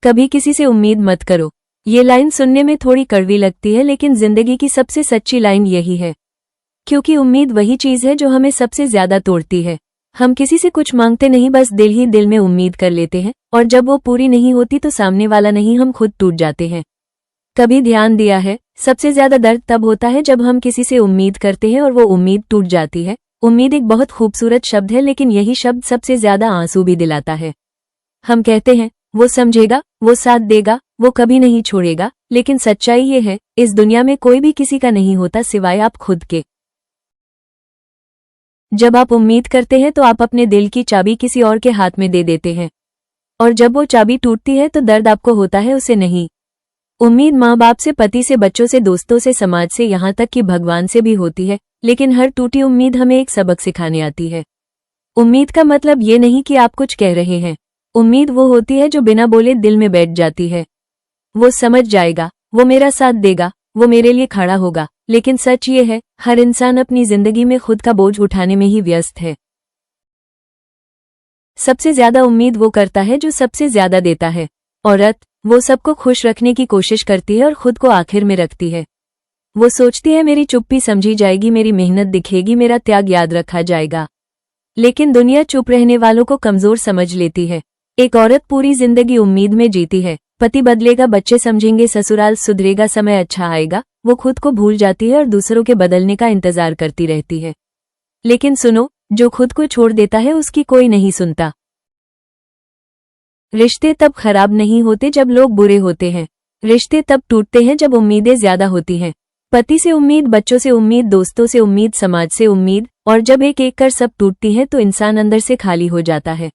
कभी किसी से उम्मीद मत करो। ये लाइन सुनने में थोड़ी कड़वी लगती है, लेकिन जिंदगी की सबसे सच्ची लाइन यही है। क्योंकि उम्मीद वही चीज है जो हमें सबसे ज्यादा तोड़ती है। हम किसी से कुछ मांगते नहीं, बस दिल ही दिल में उम्मीद कर लेते हैं, और जब वो पूरी नहीं होती तो सामने वाला नहीं, हम खुद टूट जाते हैं। कभी ध्यान दिया है, सबसे ज्यादा दर्द तब होता है जब हम किसी से उम्मीद करते हैं और वो उम्मीद टूट जाती है। उम्मीद एक बहुत खूबसूरत शब्द है, लेकिन यही शब्द सबसे ज्यादा आंसू भी दिलाता है। हम कहते हैं वो समझेगा, वो साथ देगा, वो कभी नहीं छोड़ेगा, लेकिन सच्चाई ये है, इस दुनिया में कोई भी किसी का नहीं होता सिवाय आप खुद के। जब आप उम्मीद करते हैं तो आप अपने दिल की चाबी किसी और के हाथ में दे देते हैं, और जब वो चाबी टूटती है तो दर्द आपको होता है, उसे नहीं। उम्मीद माँ बाप से, पति से, बच्चों से, दोस्तों से, समाज से, यहाँ तक कि भगवान से भी होती है, लेकिन हर टूटी उम्मीद हमें एक सबक सिखाने आती है। उम्मीद का मतलब ये नहीं कि आप कुछ कह रहे हैं। उम्मीद वो होती है जो बिना बोले दिल में बैठ जाती है। वो समझ जाएगा, वो मेरा साथ देगा, वो मेरे लिए खड़ा होगा। लेकिन सच ये है, हर इंसान अपनी जिंदगी में खुद का बोझ उठाने में ही व्यस्त है। सबसे ज्यादा उम्मीद वो करता है जो सबसे ज्यादा देता है। औरत, वो सबको खुश रखने की कोशिश करती है और खुद को आखिर में रखती है। वो सोचती है मेरी चुप्पी समझी जाएगी, मेरी मेहनत दिखेगी, मेरा त्याग याद रखा जाएगा। लेकिन दुनिया चुप रहने वालों को कमजोर समझ लेती है। एक औरत पूरी जिंदगी उम्मीद में जीती है, पति बदलेगा, बच्चे समझेंगे, ससुराल सुधरेगा, समय अच्छा आएगा। वो खुद को भूल जाती है और दूसरों के बदलने का इंतजार करती रहती है। लेकिन सुनो, जो खुद को छोड़ देता है उसकी कोई नहीं सुनता। रिश्ते तब खराब नहीं होते जब लोग बुरे होते हैं। रिश्ते तब टूटते हैं जब उम्मीदें ज्यादा होती हैं। पति से उम्मीद, बच्चों से उम्मीद, दोस्तों से उम्मीद, समाज से उम्मीद, और जब एक एक कर सब टूटती है तो इंसान अंदर से खाली हो जाता है।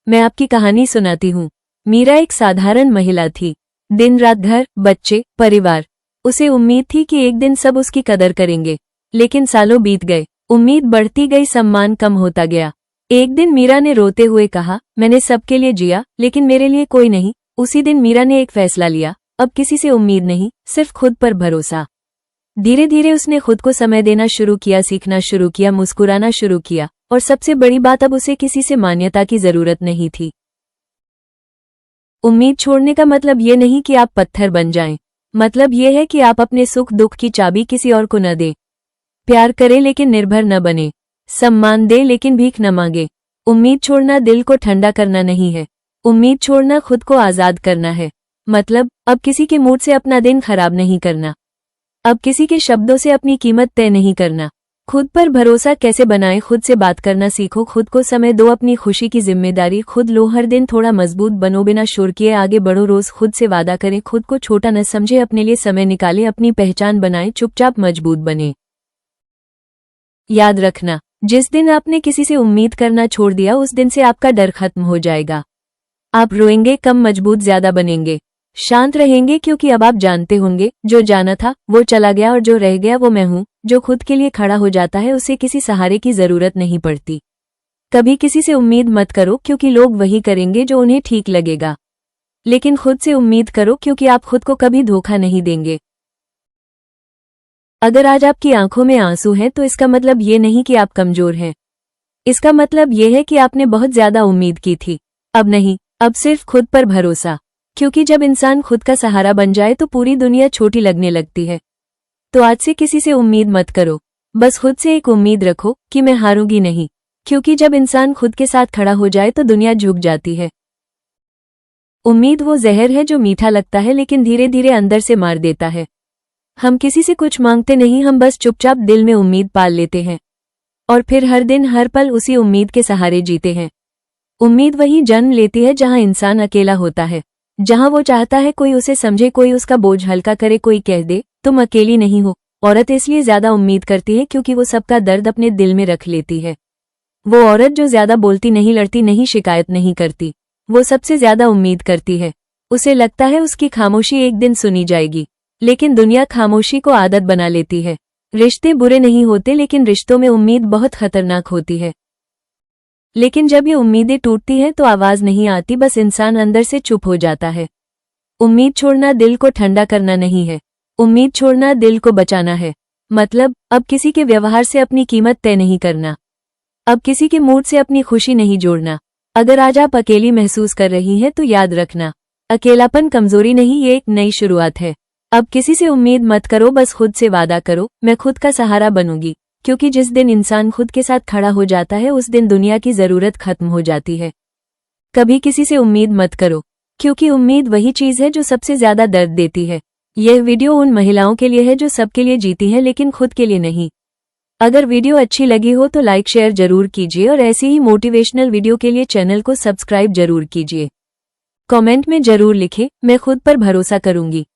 मैं आपकी कहानी सुनाती हूँ। मीरा एक साधारण महिला थी। दिन रात घर, बच्चे, परिवार। उसे उम्मीद थी कि एक दिन सब उसकी कदर करेंगे। लेकिन सालों बीत गए, उम्मीद बढ़ती गई, सम्मान कम होता गया। एक दिन मीरा ने रोते हुए कहा, मैंने सबके लिए जिया, लेकिन मेरे लिए कोई नहीं। उसी दिन मीरा ने एक फैसला लिया, अब किसी से उम्मीद नहीं, सिर्फ खुद पर भरोसा। धीरे धीरे उसने खुद को समय देना शुरू किया, सीखना शुरू किया, मुस्कुराना शुरू किया, और सबसे बड़ी बात, अब उसे किसी से मान्यता की जरूरत नहीं थी। उम्मीद छोड़ने का मतलब ये नहीं कि आप पत्थर बन जाएं। मतलब ये है कि आप अपने सुख दुख की चाबी किसी और को न दें। प्यार करें लेकिन निर्भर न बने। सम्मान दे लेकिन भीख न मांगे। उम्मीद छोड़ना दिल को ठंडा करना नहीं है, उम्मीद छोड़ना खुद को आजाद करना है। मतलब अब किसी के मूड से अपना दिन खराब नहीं करना, अब किसी के शब्दों से अपनी कीमत तय नहीं करना। खुद पर भरोसा कैसे बनाएं? खुद से बात करना सीखो, खुद को समय दो, अपनी खुशी की जिम्मेदारी खुद लो। हर दिन थोड़ा मजबूत बनो, बिना शोर किए आगे बढ़ो। रोज खुद से वादा करें, खुद को छोटा न समझे, अपने लिए समय निकालें, अपनी पहचान बनाएं, चुपचाप मजबूत बने। याद रखना, जिस दिन आपने किसी से उम्मीद करना छोड़ दिया उस दिन से आपका डर खत्म हो जाएगा। आप रोएंगे कम, मजबूत ज्यादा बनेंगे। शांत रहेंगे क्योंकि अब आप जानते होंगे, जो जाना था वो चला गया और जो रह गया वो मैं हूं। जो खुद के लिए खड़ा हो जाता है उसे किसी सहारे की जरूरत नहीं पड़ती। कभी किसी से उम्मीद मत करो, क्योंकि लोग वही करेंगे जो उन्हें ठीक लगेगा। लेकिन खुद से उम्मीद करो, क्योंकि आप खुद को कभी धोखा नहीं देंगे। अगर आज आपकी आंखों में आंसू हैं तो इसका मतलब ये नहीं कि आप कमजोर हैं। इसका मतलब ये है कि आपने बहुत ज्यादा उम्मीद की थी। अब नहीं, अब सिर्फ खुद पर भरोसा। क्योंकि जब इंसान खुद का सहारा बन जाए तो पूरी दुनिया छोटी लगने लगती है। तो आज से किसी से उम्मीद मत करो, बस खुद से एक उम्मीद रखो कि मैं हारूंगी नहीं। क्योंकि जब इंसान खुद के साथ खड़ा हो जाए तो दुनिया झुक जाती है। उम्मीद वो जहर है जो मीठा लगता है लेकिन धीरे धीरे अंदर से मार देता है। हम किसी से कुछ मांगते नहीं, हम बस चुपचाप दिल में उम्मीद पाल लेते हैं, और फिर हर दिन हर पल उसी उम्मीद के सहारे जीते हैं। उम्मीद वही जन्म लेती है जहां इंसान अकेला होता है, जहां वो चाहता है कोई उसे समझे, कोई उसका बोझ हल्का करे, कोई कह दे तुम अकेली नहीं हो। औरत इसलिए ज्यादा उम्मीद करती है क्योंकि वो सबका दर्द अपने दिल में रख लेती है। वो औरत जो ज्यादा बोलती नहीं, लड़ती नहीं, शिकायत नहीं करती, वो सबसे ज्यादा उम्मीद करती है। उसे लगता है उसकी खामोशी एक दिन सुनी जाएगी, लेकिन दुनिया खामोशी को आदत बना लेती है। रिश्ते बुरे नहीं होते, लेकिन रिश्तों में उम्मीद बहुत खतरनाक होती है। लेकिन जब ये उम्मीदें टूटती हैं तो आवाज नहीं आती, बस इंसान अंदर से चुप हो जाता है। उम्मीद छोड़ना दिल को ठंडा करना नहीं है, उम्मीद छोड़ना दिल को बचाना है। मतलब अब किसी के व्यवहार से अपनी कीमत तय नहीं करना, अब किसी के मूड से अपनी खुशी नहीं जोड़ना। अगर आज आप अकेली महसूस कर रही हैं तो याद रखना, अकेलापन कमजोरी नहीं, ये एक नई शुरुआत है। अब किसी से उम्मीद मत करो, बस खुद से वादा करो, मैं खुद का सहारा बनूंगी। क्योंकि जिस दिन इंसान खुद के साथ खड़ा हो जाता है उस दिन दुनिया की जरूरत खत्म हो जाती है। कभी किसी से उम्मीद मत करो, क्योंकि उम्मीद वही चीज है जो सबसे ज्यादा दर्द देती है। यह वीडियो उन महिलाओं के लिए है जो सबके लिए जीती हैं लेकिन खुद के लिए नहीं। अगर वीडियो अच्छी लगी हो तो लाइक शेयर जरूर कीजिए और ऐसी ही मोटिवेशनल वीडियो के लिए चैनल को सब्सक्राइब जरूर कीजिए। कमेंट में जरूर लिखें, मैं खुद पर भरोसा करूंगी।